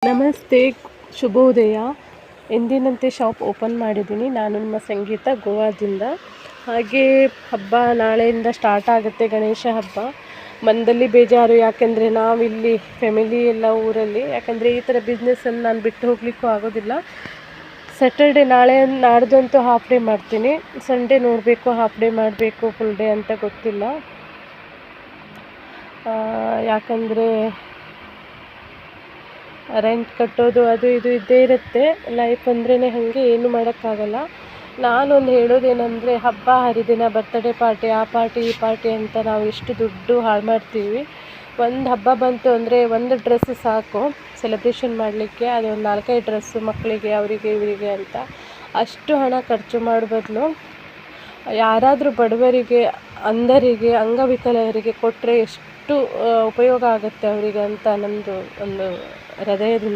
ನಮಸ್ತೆ, ಶುಭೋದಯ. ಎಂದಿನಂತೆ ಶಾಪ್ ಓಪನ್ ಮಾಡಿದ್ದೀನಿ. ನಾನು ನಿಮ್ಮ ಸಂಗೀತ, ಗೋವಾದಿಂದ. ಹಾಗೆ ಹಬ್ಬ ನಾಳೆಯಿಂದ ಸ್ಟಾರ್ಟ್ ಆಗುತ್ತೆ, ಗಣೇಶ ಹಬ್ಬ. ಮನದಲ್ಲಿ ಬೇಜಾರು, ಯಾಕೆಂದರೆ ನಾವಿಲ್ಲಿ ಫ್ಯಾಮಿಲಿ ಎಲ್ಲ ಊರಲ್ಲಿ. ಯಾಕಂದರೆ ಈ ಥರ ಬಿಸ್ನೆಸ್ಸನ್ನು ನಾನು ಬಿಟ್ಟು ಹೋಗಲಿಕ್ಕೂ ಆಗೋದಿಲ್ಲ. ಸ್ಯಾಟರ್ಡೆ ನಾಳೆ ನಾಡ್ದಂತೂ ಹಾಫ್ ಡೇ ಮಾಡ್ತೀನಿ. ಸಂಡೇ ನೋಡಬೇಕು, ಹಾಫ್ ಡೇ ಮಾಡಬೇಕು, ಫುಲ್ ಡೇ ಅಂತ ಗೊತ್ತಿಲ್ಲ. ಯಾಕಂದರೆ ರೆಂಟ್ ಕಟ್ಟೋದು ಅದು ಇದು ಇದ್ದೇ ಇರುತ್ತೆ. ಲೈಫ್ ಅಂದ್ರೇ ಹಾಗೆ, ಏನು ಮಾಡೋಕ್ಕಾಗಲ್ಲ. ನಾನೊಂದು ಹೇಳೋದೇನೆಂದರೆ, ಹಬ್ಬ ಹರಿದಿನ, ಬರ್ತಡೇ ಪಾರ್ಟಿ, ಆ ಪಾರ್ಟಿ ಈ ಪಾರ್ಟಿ ಅಂತ ನಾವು ಎಷ್ಟು ದುಡ್ಡು ಹಾಳು ಮಾಡ್ತೀವಿ. ಒಂದು ಹಬ್ಬ ಬಂತು ಅಂದರೆ ಒಂದು ಡ್ರೆಸ್ ಸಾಕು ಸೆಲೆಬ್ರೇಷನ್ ಮಾಡಲಿಕ್ಕೆ. ಅದು ಒಂದು 4-5 ಡ್ರೆಸ್ಸು ಮಕ್ಕಳಿಗೆ, ಅವರಿಗೆ ಇವರಿಗೆ ಅಂತ. ಅಷ್ಟು ಹಣ ಖರ್ಚು ಮಾಡೋ ಬದಲು ಯಾರಾದರೂ ಬಡವರಿಗೆ, ಅಂಧರಿಗೆ, ಅಂಗವಿಕಲರಿಗೆ ಕೊಟ್ಟರೆ ಎಷ್ಟು ಉಪಯೋಗ ಆಗುತ್ತೆ ಅವರಿಗೆ ಅಂತ ನಮ್ಮದು ಒಂದು ಹೃದಯದಿಂದ